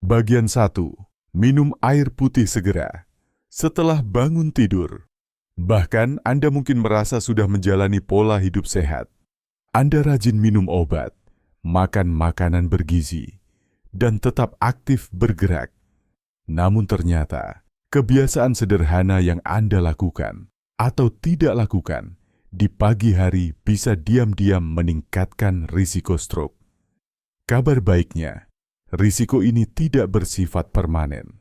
Bagian 1. Minum air putih segera setelah bangun tidur. Bahkan Anda mungkin merasa sudah menjalani pola hidup sehat. Anda rajin minum obat, makan makanan bergizi, dan tetap aktif bergerak. Namun ternyata, kebiasaan sederhana yang Anda lakukan atau tidak lakukan di pagi hari bisa diam-diam meningkatkan risiko stroke. Kabar baiknya, risiko ini tidak bersifat permanen.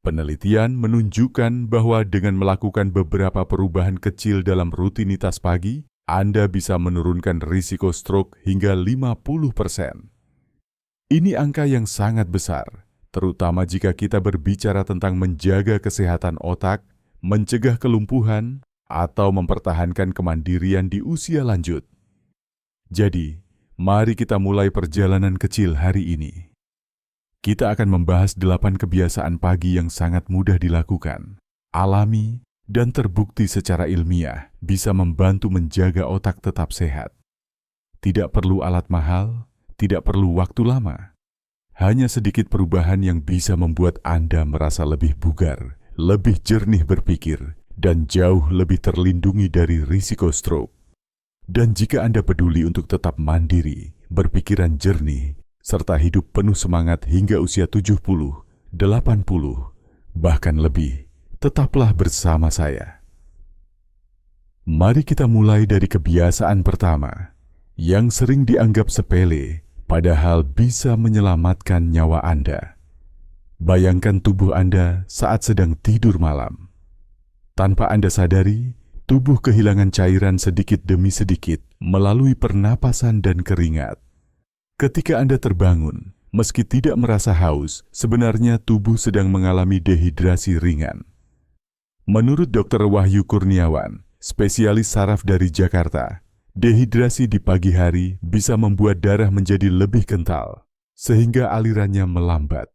Penelitian menunjukkan bahwa dengan melakukan beberapa perubahan kecil dalam rutinitas pagi, Anda bisa menurunkan risiko stroke hingga 50%. Ini angka yang sangat besar, terutama jika kita berbicara tentang menjaga kesehatan otak, mencegah kelumpuhan, atau mempertahankan kemandirian di usia lanjut. Jadi, mari kita mulai perjalanan kecil hari ini. Kita akan membahas 8 kebiasaan pagi yang sangat mudah dilakukan, alami, dan terbukti secara ilmiah bisa membantu menjaga otak tetap sehat. Tidak perlu alat mahal, tidak perlu waktu lama. Hanya sedikit perubahan yang bisa membuat Anda merasa lebih bugar, lebih jernih berpikir, dan jauh lebih terlindungi dari risiko stroke. Dan jika Anda peduli untuk tetap mandiri, berpikiran jernih, serta hidup penuh semangat hingga usia 70, 80, bahkan lebih, tetaplah bersama saya. Mari kita mulai dari kebiasaan pertama, yang sering dianggap sepele, padahal bisa menyelamatkan nyawa Anda. Bayangkan tubuh Anda saat sedang tidur malam. Tanpa Anda sadari, tubuh kehilangan cairan sedikit demi sedikit melalui pernapasan dan keringat. Ketika Anda terbangun, meski tidak merasa haus, sebenarnya tubuh sedang mengalami dehidrasi ringan. Menurut Dr. Wahyu Kurniawan, spesialis saraf dari Jakarta, dehidrasi di pagi hari bisa membuat darah menjadi lebih kental, sehingga alirannya melambat.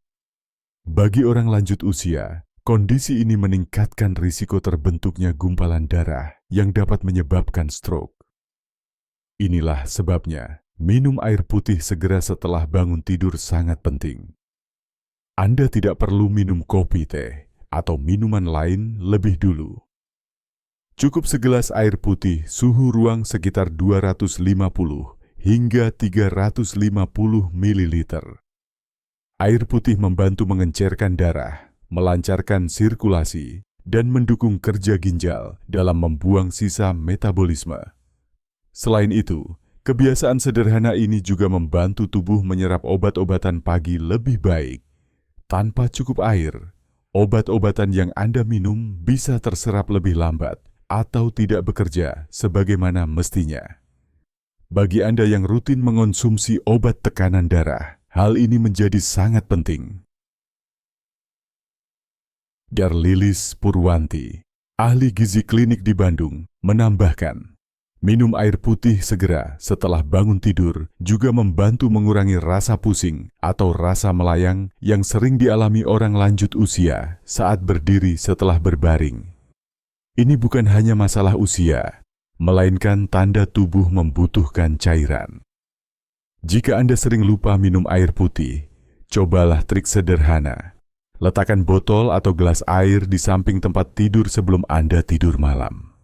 Bagi orang lanjut usia, kondisi ini meningkatkan risiko terbentuknya gumpalan darah yang dapat menyebabkan stroke. Inilah sebabnya, minum air putih segera setelah bangun tidur sangat penting. Anda tidak perlu minum kopi, teh, atau minuman lain lebih dulu. Cukup segelas air putih suhu ruang sekitar 250 hingga 350 ml. Air putih membantu mengencerkan darah, melancarkan sirkulasi, dan mendukung kerja ginjal dalam membuang sisa metabolisme. Selain itu, kebiasaan sederhana ini juga membantu tubuh menyerap obat-obatan pagi lebih baik. Tanpa cukup air, obat-obatan yang Anda minum bisa terserap lebih lambat atau tidak bekerja sebagaimana mestinya. Bagi Anda yang rutin mengonsumsi obat tekanan darah, hal ini menjadi sangat penting. Darlilis Purwanti, ahli gizi klinik di Bandung, menambahkan, minum air putih segera setelah bangun tidur juga membantu mengurangi rasa pusing atau rasa melayang yang sering dialami orang lanjut usia saat berdiri setelah berbaring. Ini bukan hanya masalah usia, melainkan tanda tubuh membutuhkan cairan. Jika Anda sering lupa minum air putih, cobalah trik sederhana. Letakkan botol atau gelas air di samping tempat tidur sebelum Anda tidur malam.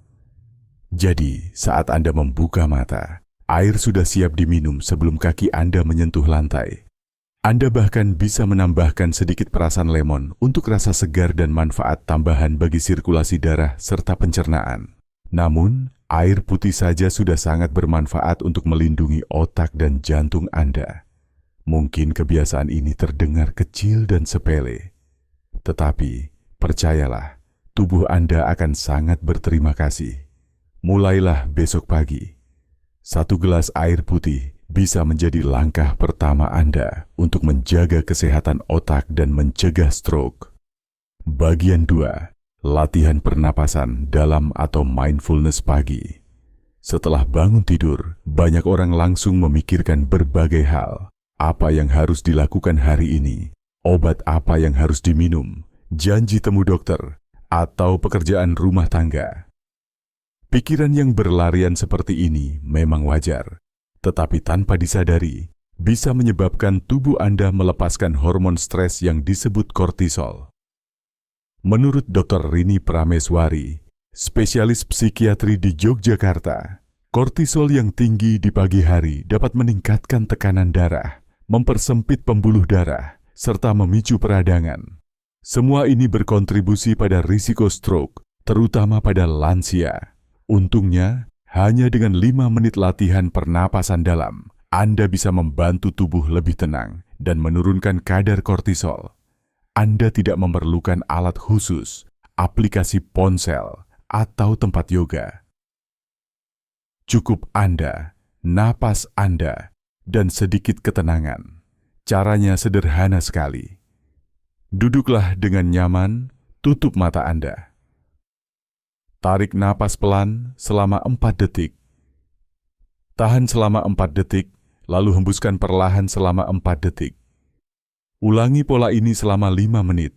Jadi, saat Anda membuka mata, air sudah siap diminum sebelum kaki Anda menyentuh lantai. Anda bahkan bisa menambahkan sedikit perasan lemon untuk rasa segar dan manfaat tambahan bagi sirkulasi darah serta pencernaan. Namun, air putih saja sudah sangat bermanfaat untuk melindungi otak dan jantung Anda. Mungkin kebiasaan ini terdengar kecil dan sepele. Tetapi, percayalah, tubuh Anda akan sangat berterima kasih. Mulailah besok pagi. 1 gelas air putih bisa menjadi langkah pertama Anda untuk menjaga kesehatan otak dan mencegah stroke. Bagian 2. Latihan pernapasan dalam atau mindfulness pagi. Setelah bangun tidur, banyak orang langsung memikirkan berbagai hal. Apa yang harus dilakukan hari ini? Obat apa yang harus diminum, janji temu dokter, atau pekerjaan rumah tangga. Pikiran yang berlarian seperti ini memang wajar, tetapi tanpa disadari, bisa menyebabkan tubuh Anda melepaskan hormon stres yang disebut kortisol. Menurut Dr. Rini Prameswari, spesialis psikiatri di Yogyakarta, kortisol yang tinggi di pagi hari dapat meningkatkan tekanan darah, mempersempit pembuluh darah, serta memicu peradangan. Semua ini berkontribusi pada risiko stroke, terutama pada lansia. Untungnya, hanya dengan 5 menit latihan pernapasan dalam, Anda bisa membantu tubuh lebih tenang dan menurunkan kadar kortisol. Anda tidak memerlukan alat khusus, aplikasi ponsel, atau tempat yoga. Cukup Anda, napas Anda, dan sedikit ketenangan. Caranya sederhana sekali. Duduklah dengan nyaman, tutup mata Anda. Tarik napas pelan selama 4 detik. Tahan selama 4 detik, lalu hembuskan perlahan selama 4 detik. Ulangi pola ini selama 5 menit.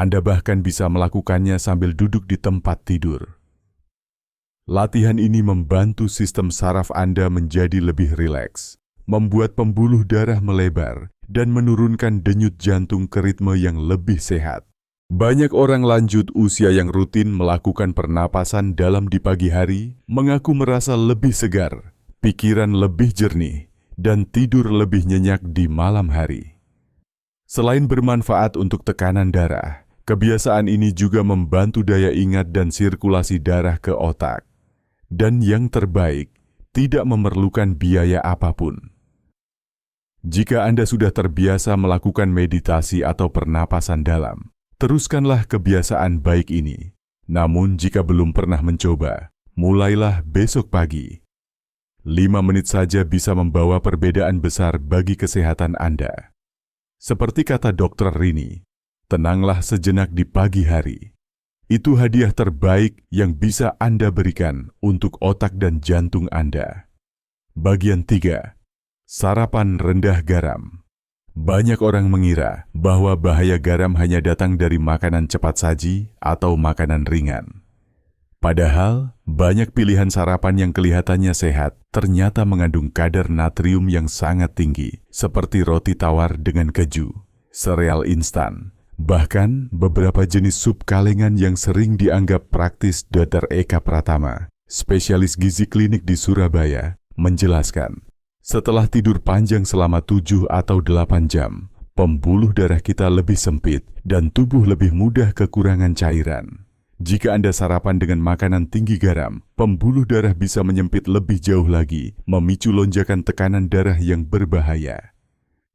Anda bahkan bisa melakukannya sambil duduk di tempat tidur. Latihan ini membantu sistem saraf Anda menjadi lebih rileks, membuat pembuluh darah melebar, dan menurunkan denyut jantung ke ritme yang lebih sehat. Banyak orang lanjut usia yang rutin melakukan pernapasan dalam di pagi hari mengaku merasa lebih segar, pikiran lebih jernih, dan tidur lebih nyenyak di malam hari. Selain bermanfaat untuk tekanan darah, kebiasaan ini juga membantu daya ingat dan sirkulasi darah ke otak. Dan yang terbaik, tidak memerlukan biaya apapun. Jika Anda sudah terbiasa melakukan meditasi atau pernapasan dalam, teruskanlah kebiasaan baik ini. Namun jika belum pernah mencoba, mulailah besok pagi. 5 menit saja bisa membawa perbedaan besar bagi kesehatan Anda. Seperti kata Dr. Rini, tenanglah sejenak di pagi hari. Itu hadiah terbaik yang bisa Anda berikan untuk otak dan jantung Anda. Bagian 3. Sarapan rendah garam. Banyak orang mengira bahwa bahaya garam hanya datang dari makanan cepat saji atau makanan ringan. Padahal, banyak pilihan sarapan yang kelihatannya sehat ternyata mengandung kadar natrium yang sangat tinggi, seperti roti tawar dengan keju, sereal instan, bahkan beberapa jenis sup kalengan yang sering dianggap praktis. Dr. Eka Pratama, spesialis gizi klinik di Surabaya, menjelaskan, setelah tidur panjang selama 7 atau 8 jam, pembuluh darah kita lebih sempit dan tubuh lebih mudah kekurangan cairan. Jika Anda sarapan dengan makanan tinggi garam, pembuluh darah bisa menyempit lebih jauh lagi, memicu lonjakan tekanan darah yang berbahaya.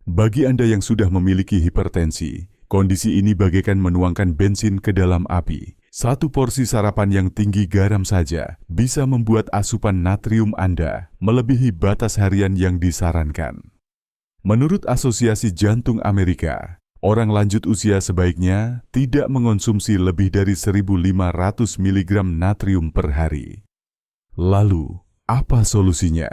Bagi Anda yang sudah memiliki hipertensi, kondisi ini bagaikan menuangkan bensin ke dalam api. Satu porsi sarapan yang tinggi garam saja bisa membuat asupan natrium Anda melebihi batas harian yang disarankan. Menurut Asosiasi Jantung Amerika, orang lanjut usia sebaiknya tidak mengonsumsi lebih dari 1.500 mg natrium per hari. Lalu, apa solusinya?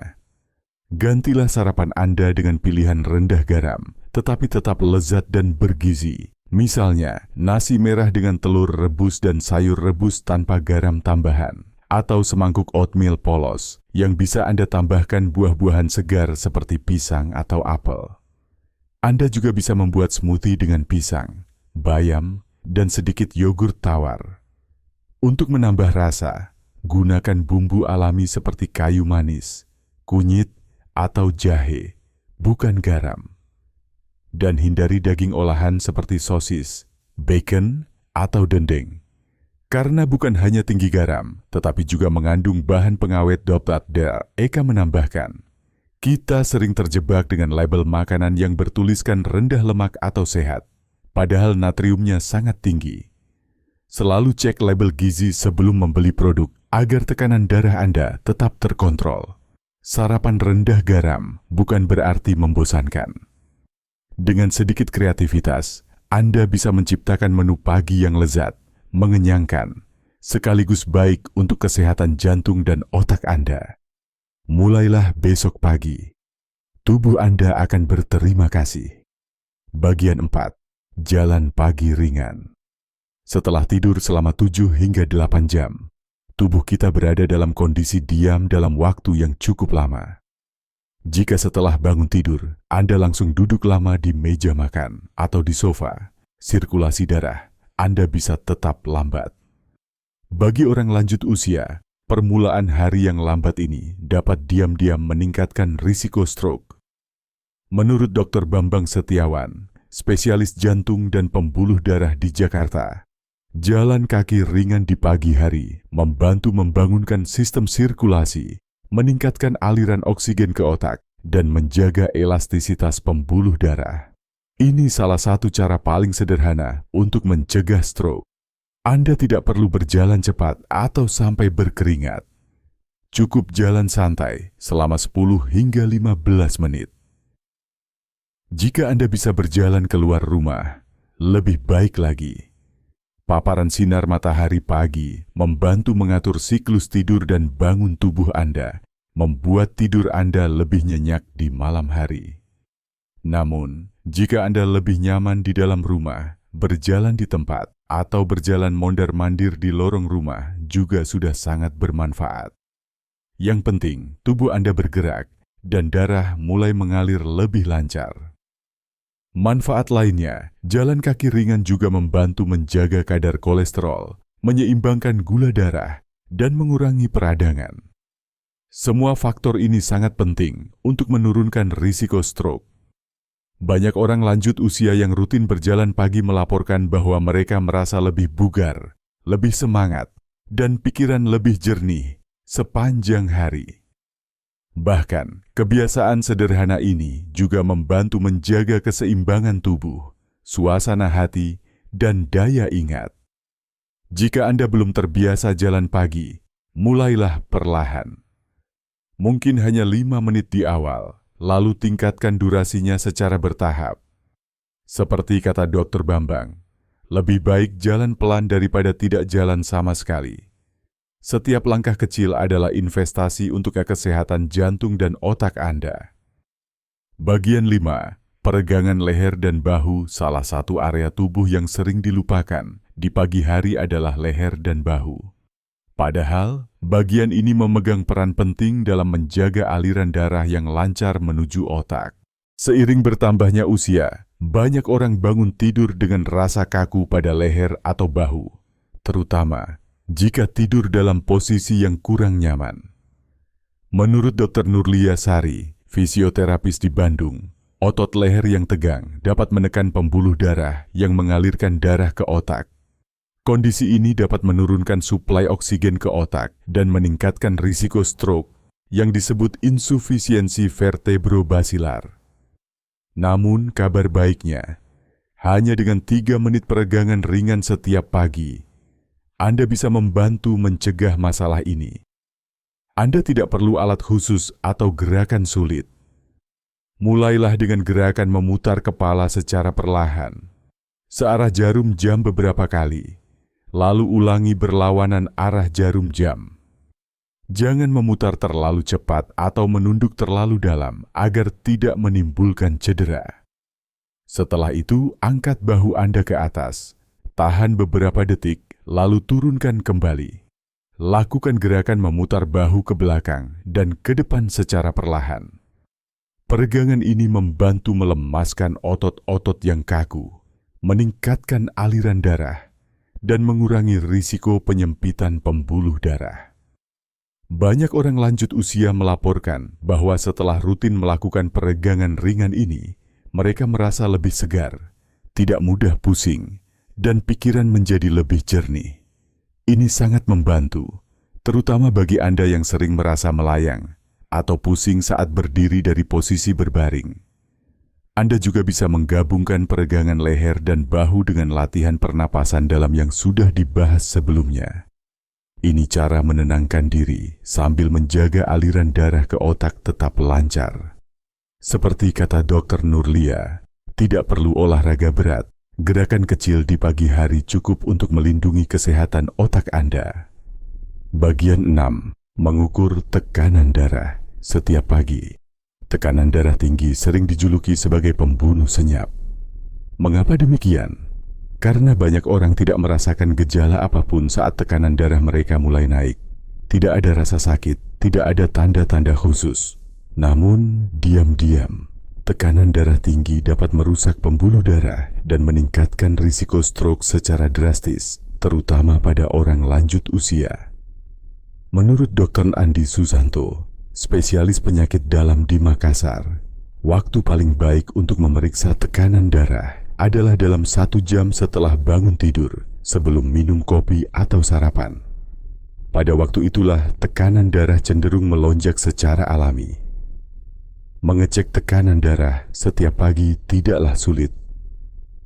Gantilah sarapan Anda dengan pilihan rendah garam, tetapi tetap lezat dan bergizi. Misalnya, nasi merah dengan telur rebus dan sayur rebus tanpa garam tambahan, atau semangkuk oatmeal polos yang bisa Anda tambahkan buah-buahan segar seperti pisang atau apel. Anda juga bisa membuat smoothie dengan pisang, bayam, dan sedikit yogurt tawar. Untuk menambah rasa, gunakan bumbu alami seperti kayu manis, kunyit, atau jahe, bukan garam. Dan hindari daging olahan seperti sosis, bacon, atau dendeng. Karena bukan hanya tinggi garam, tetapi juga mengandung bahan pengawet. Dr. Eka menambahkan, kita sering terjebak dengan label makanan yang bertuliskan rendah lemak atau sehat, padahal natriumnya sangat tinggi. Selalu cek label gizi sebelum membeli produk agar tekanan darah Anda tetap terkontrol. Sarapan rendah garam bukan berarti membosankan. Dengan sedikit kreativitas, Anda bisa menciptakan menu pagi yang lezat, mengenyangkan, sekaligus baik untuk kesehatan jantung dan otak Anda. Mulailah besok pagi. Tubuh Anda akan berterima kasih. Bagian 4. Jalan pagi ringan. Setelah tidur selama 7 hingga 8 jam, tubuh kita berada dalam kondisi diam dalam waktu yang cukup lama. Jika setelah bangun tidur, Anda langsung duduk lama di meja makan atau di sofa, sirkulasi darah Anda bisa tetap lambat. Bagi orang lanjut usia, permulaan hari yang lambat ini dapat diam-diam meningkatkan risiko stroke. Menurut Dr. Bambang Setiawan, spesialis jantung dan pembuluh darah di Jakarta, jalan kaki ringan di pagi hari membantu membangunkan sistem sirkulasi, meningkatkan aliran oksigen ke otak, dan menjaga elastisitas pembuluh darah. Ini salah satu cara paling sederhana untuk mencegah stroke. Anda tidak perlu berjalan cepat atau sampai berkeringat. Cukup jalan santai selama 10 hingga 15 menit. Jika Anda bisa berjalan keluar rumah, lebih baik lagi. Paparan sinar matahari pagi membantu mengatur siklus tidur dan bangun tubuh Anda, membuat tidur Anda lebih nyenyak di malam hari. Namun, jika Anda lebih nyaman di dalam rumah, berjalan di tempat, atau berjalan mondar-mandir di lorong rumah juga sudah sangat bermanfaat. Yang penting, tubuh Anda bergerak dan darah mulai mengalir lebih lancar. Manfaat lainnya, jalan kaki ringan juga membantu menjaga kadar kolesterol, menyeimbangkan gula darah, dan mengurangi peradangan. Semua faktor ini sangat penting untuk menurunkan risiko stroke. Banyak orang lanjut usia yang rutin berjalan pagi melaporkan bahwa mereka merasa lebih bugar, lebih semangat, dan pikiran lebih jernih sepanjang hari. Bahkan, kebiasaan sederhana ini juga membantu menjaga keseimbangan tubuh, suasana hati, dan daya ingat. Jika Anda belum terbiasa jalan pagi, mulailah perlahan. Mungkin hanya 5 menit di awal, lalu tingkatkan durasinya secara bertahap. Seperti kata Dr. Bambang, lebih baik jalan pelan daripada tidak jalan sama sekali. Setiap langkah kecil adalah investasi untuk kesehatan jantung dan otak Anda. Bagian 5, peregangan leher dan bahu. Salah satu area tubuh yang sering dilupakan di pagi hari adalah leher dan bahu. Padahal, bagian ini memegang peran penting dalam menjaga aliran darah yang lancar menuju otak. Seiring bertambahnya usia, banyak orang bangun tidur dengan rasa kaku pada leher atau bahu, terutama jika tidur dalam posisi yang kurang nyaman. Menurut Dr. Nurlia Sari, fisioterapis di Bandung, otot leher yang tegang dapat menekan pembuluh darah yang mengalirkan darah ke otak. Kondisi ini dapat menurunkan suplai oksigen ke otak dan meningkatkan risiko stroke yang disebut insufisiensi vertebrobasilar. Namun kabar baiknya, hanya dengan 3 menit peregangan ringan setiap pagi, Anda bisa membantu mencegah masalah ini. Anda tidak perlu alat khusus atau gerakan sulit. Mulailah dengan gerakan memutar kepala secara perlahan, searah jarum jam beberapa kali. Lalu ulangi berlawanan arah jarum jam. Jangan memutar terlalu cepat atau menunduk terlalu dalam agar tidak menimbulkan cedera. Setelah itu, angkat bahu Anda ke atas. Tahan beberapa detik, lalu turunkan kembali. Lakukan gerakan memutar bahu ke belakang dan ke depan secara perlahan. Peregangan ini membantu melemaskan otot-otot yang kaku, meningkatkan aliran darah, dan mengurangi risiko penyempitan pembuluh darah. Banyak orang lanjut usia melaporkan bahwa setelah rutin melakukan peregangan ringan ini, mereka merasa lebih segar, tidak mudah pusing, dan pikiran menjadi lebih jernih. Ini sangat membantu, terutama bagi Anda yang sering merasa melayang atau pusing saat berdiri dari posisi berbaring. Anda juga bisa menggabungkan peregangan leher dan bahu dengan latihan pernapasan dalam yang sudah dibahas sebelumnya. Ini cara menenangkan diri sambil menjaga aliran darah ke otak tetap lancar. Seperti kata Dr. Nurlia, tidak perlu olahraga berat. Gerakan kecil di pagi hari cukup untuk melindungi kesehatan otak Anda. Bagian 6. Mengukur tekanan darah setiap pagi. Tekanan darah tinggi sering dijuluki sebagai pembunuh senyap. Mengapa demikian? Karena banyak orang tidak merasakan gejala apapun saat tekanan darah mereka mulai naik. Tidak ada rasa sakit, tidak ada tanda-tanda khusus. Namun, diam-diam, tekanan darah tinggi dapat merusak pembuluh darah dan meningkatkan risiko stroke secara drastis, terutama pada orang lanjut usia. Menurut Dr. Andi Susanto, spesialis penyakit dalam di Makassar, waktu paling baik untuk memeriksa tekanan darah adalah dalam 1 jam setelah bangun tidur, sebelum minum kopi atau sarapan. Pada waktu itulah tekanan darah cenderung melonjak secara alami. Mengecek tekanan darah setiap pagi tidaklah sulit.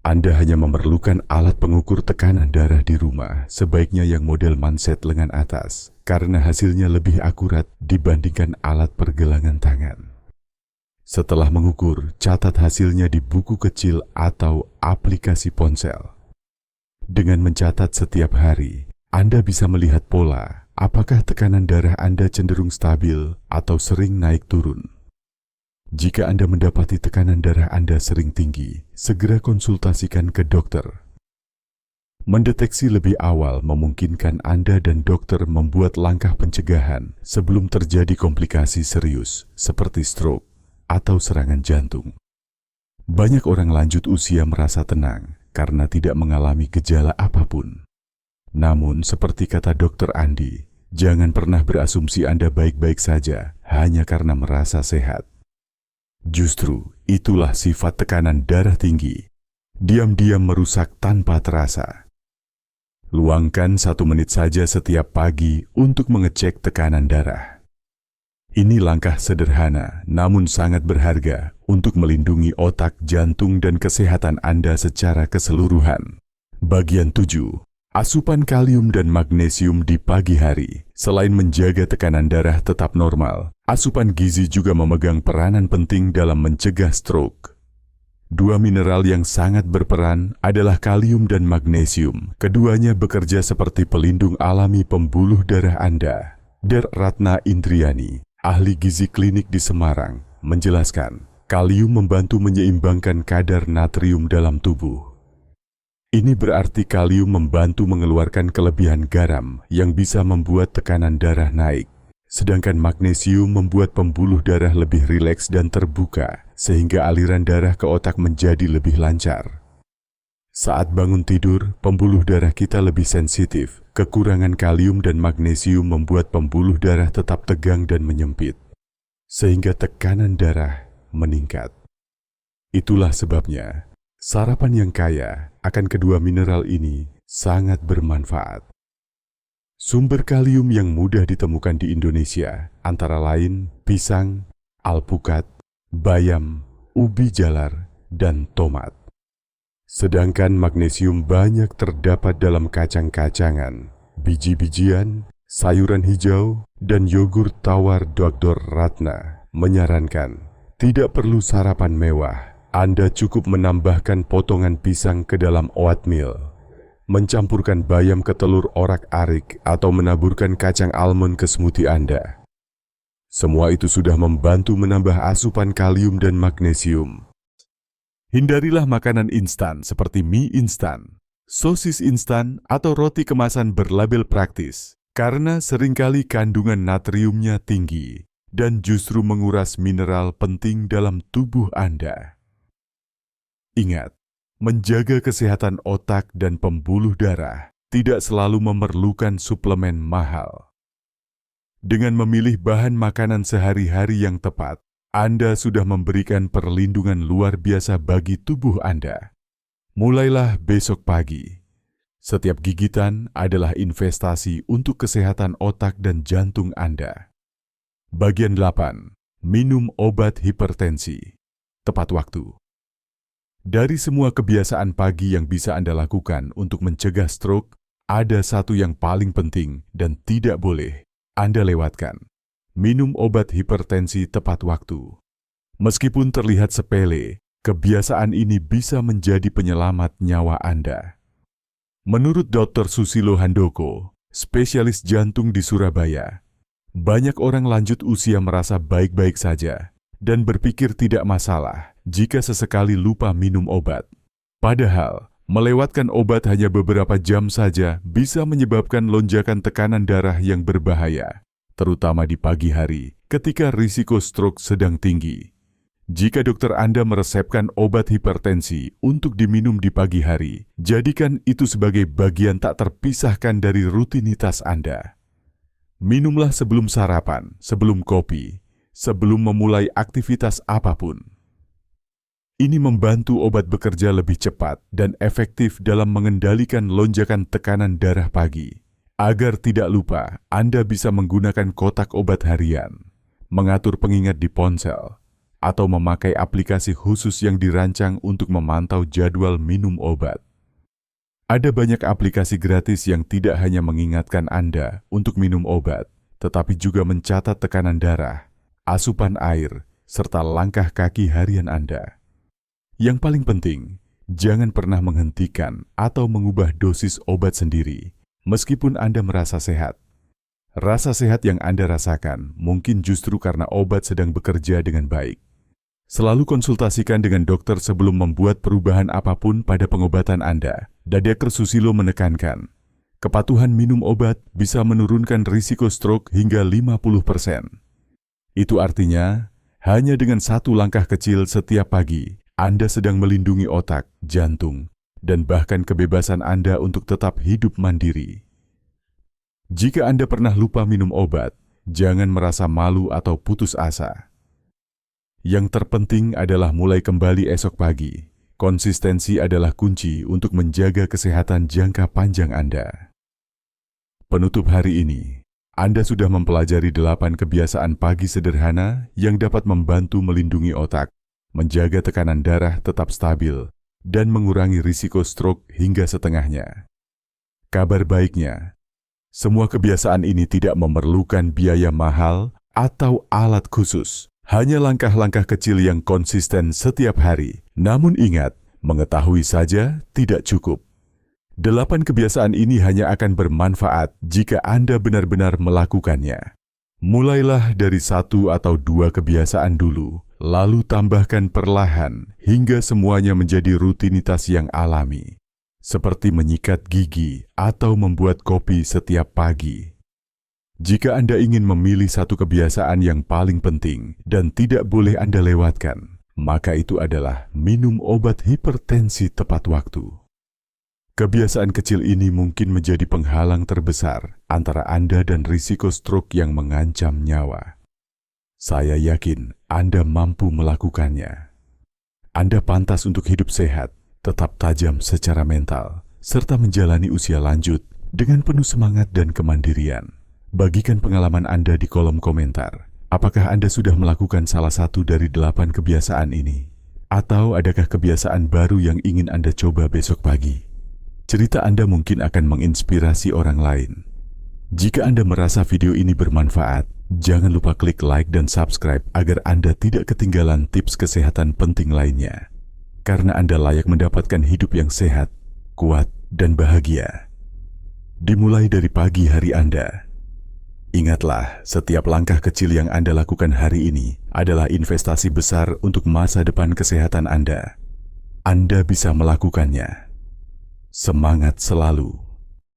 Anda hanya memerlukan alat pengukur tekanan darah di rumah, sebaiknya yang model manset lengan atas, karena hasilnya lebih akurat dibandingkan alat pergelangan tangan. Setelah mengukur, catat hasilnya di buku kecil atau aplikasi ponsel. Dengan mencatat setiap hari, Anda bisa melihat pola, apakah tekanan darah Anda cenderung stabil atau sering naik turun. Jika Anda mendapati tekanan darah Anda sering tinggi, segera konsultasikan ke dokter. Mendeteksi lebih awal memungkinkan Anda dan dokter membuat langkah pencegahan sebelum terjadi komplikasi serius seperti stroke atau serangan jantung. Banyak orang lanjut usia merasa tenang karena tidak mengalami gejala apapun. Namun, seperti kata Dr. Andi, jangan pernah berasumsi Anda baik-baik saja hanya karena merasa sehat. Justru itulah sifat tekanan darah tinggi, diam-diam merusak tanpa terasa. Luangkan 1 menit saja setiap pagi untuk mengecek tekanan darah. Ini langkah sederhana namun sangat berharga untuk melindungi otak, jantung, dan kesehatan Anda secara keseluruhan. Bagian 7. Asupan kalium dan magnesium di pagi hari. Selain menjaga tekanan darah tetap normal, asupan gizi juga memegang peranan penting dalam mencegah stroke. 2 mineral yang sangat berperan adalah kalium dan magnesium. Keduanya bekerja seperti pelindung alami pembuluh darah Anda. Dr. Ratna Indriani, ahli gizi klinik di Semarang, menjelaskan, kalium membantu menyeimbangkan kadar natrium dalam tubuh. Ini berarti kalium membantu mengeluarkan kelebihan garam yang bisa membuat tekanan darah naik. Sedangkan magnesium membuat pembuluh darah lebih rileks dan terbuka, sehingga aliran darah ke otak menjadi lebih lancar. Saat bangun tidur, pembuluh darah kita lebih sensitif. Kekurangan kalium dan magnesium membuat pembuluh darah tetap tegang dan menyempit, sehingga tekanan darah meningkat. Itulah sebabnya, sarapan yang kaya akan kedua mineral ini sangat bermanfaat. Sumber kalium yang mudah ditemukan di Indonesia antara lain pisang, alpukat, bayam, ubi jalar, dan tomat. Sedangkan magnesium banyak terdapat dalam kacang-kacangan, biji-bijian, sayuran hijau, dan yogurt tawar. Dr. Ratna menyarankan, tidak perlu sarapan mewah. Anda cukup menambahkan potongan pisang ke dalam oatmeal, mencampurkan bayam ke telur orak-arik, atau menaburkan kacang almond ke smoothie Anda. Semua itu sudah membantu menambah asupan kalium dan magnesium. Hindarilah makanan instan seperti mie instan, sosis instan, atau roti kemasan berlabel praktis, karena seringkali kandungan natriumnya tinggi dan justru menguras mineral penting dalam tubuh Anda. Ingat, menjaga kesehatan otak dan pembuluh darah tidak selalu memerlukan suplemen mahal. Dengan memilih bahan makanan sehari-hari yang tepat, Anda sudah memberikan perlindungan luar biasa bagi tubuh Anda. Mulailah besok pagi. Setiap gigitan adalah investasi untuk kesehatan otak dan jantung Anda. Bagian 8. Minum obat hipertensi. Tepat waktu. Dari semua kebiasaan pagi yang bisa Anda lakukan untuk mencegah stroke, ada satu yang paling penting dan tidak boleh Anda lewatkan. Minum obat hipertensi tepat waktu. Meskipun terlihat sepele, kebiasaan ini bisa menjadi penyelamat nyawa Anda. Menurut Dr. Susilo Handoko, spesialis jantung di Surabaya, banyak orang lanjut usia merasa baik-baik saja dan berpikir tidak masalah jika sesekali lupa minum obat. Padahal, melewatkan obat hanya beberapa jam saja bisa menyebabkan lonjakan tekanan darah yang berbahaya. terutama di pagi hari ketika risiko stroke sedang tinggi. Jika dokter Anda meresepkan obat hipertensi untuk diminum di pagi hari, jadikan itu sebagai bagian tak terpisahkan dari rutinitas Anda. Minumlah sebelum sarapan, sebelum kopi, sebelum memulai aktivitas apapun. Ini membantu obat bekerja lebih cepat dan efektif dalam mengendalikan lonjakan tekanan darah pagi. Agar tidak lupa, Anda bisa menggunakan kotak obat harian, mengatur pengingat di ponsel, atau memakai aplikasi khusus yang dirancang untuk memantau jadwal minum obat. Ada banyak aplikasi gratis yang tidak hanya mengingatkan Anda untuk minum obat, tetapi juga mencatat tekanan darah, asupan air, serta langkah kaki harian Anda. Yang paling penting, jangan pernah menghentikan atau mengubah dosis obat sendiri, meskipun Anda merasa sehat. Rasa sehat yang Anda rasakan mungkin justru karena obat sedang bekerja dengan baik. Selalu konsultasikan dengan dokter sebelum membuat perubahan apapun pada pengobatan Anda. Dr. Susilo menekankan, kepatuhan minum obat bisa menurunkan risiko stroke hingga 50%. Itu artinya, hanya dengan satu langkah kecil setiap pagi, Anda sedang melindungi otak, jantung, dan bahkan kebebasan Anda untuk tetap hidup mandiri. Jika Anda pernah lupa minum obat, jangan merasa malu atau putus asa. Yang terpenting adalah mulai kembali esok pagi. Konsistensi adalah kunci untuk menjaga kesehatan jangka panjang Anda. Penutup hari ini, Anda sudah mempelajari 8 kebiasaan pagi sederhana yang dapat membantu melindungi otak, menjaga tekanan darah tetap stabil, dan mengurangi risiko stroke hingga setengahnya. Kabar baiknya, semua kebiasaan ini tidak memerlukan biaya mahal atau alat khusus. Hanya langkah-langkah kecil yang konsisten setiap hari. Namun ingat, mengetahui saja tidak cukup. 8 kebiasaan ini hanya akan bermanfaat jika Anda benar-benar melakukannya. Mulailah dari 1 atau 2 kebiasaan dulu, lalu tambahkan perlahan hingga semuanya menjadi rutinitas yang alami, seperti menyikat gigi atau membuat kopi setiap pagi. Jika Anda ingin memilih satu kebiasaan yang paling penting dan tidak boleh Anda lewatkan, maka itu adalah minum obat hipertensi tepat waktu. Kebiasaan kecil ini mungkin menjadi penghalang terbesar antara Anda dan risiko stroke yang mengancam nyawa. Saya yakin Anda mampu melakukannya. Anda pantas untuk hidup sehat, tetap tajam secara mental, serta menjalani usia lanjut dengan penuh semangat dan kemandirian. Bagikan pengalaman Anda di kolom komentar. Apakah Anda sudah melakukan salah satu dari 8 kebiasaan ini? Atau adakah kebiasaan baru yang ingin Anda coba besok pagi? Cerita Anda mungkin akan menginspirasi orang lain. Jika Anda merasa video ini bermanfaat, jangan lupa klik like dan subscribe agar Anda tidak ketinggalan tips kesehatan penting lainnya. Karena Anda layak mendapatkan hidup yang sehat, kuat, dan bahagia. Dimulai dari pagi hari Anda. Ingatlah, setiap langkah kecil yang Anda lakukan hari ini adalah investasi besar untuk masa depan kesehatan Anda. Anda bisa melakukannya. Semangat selalu.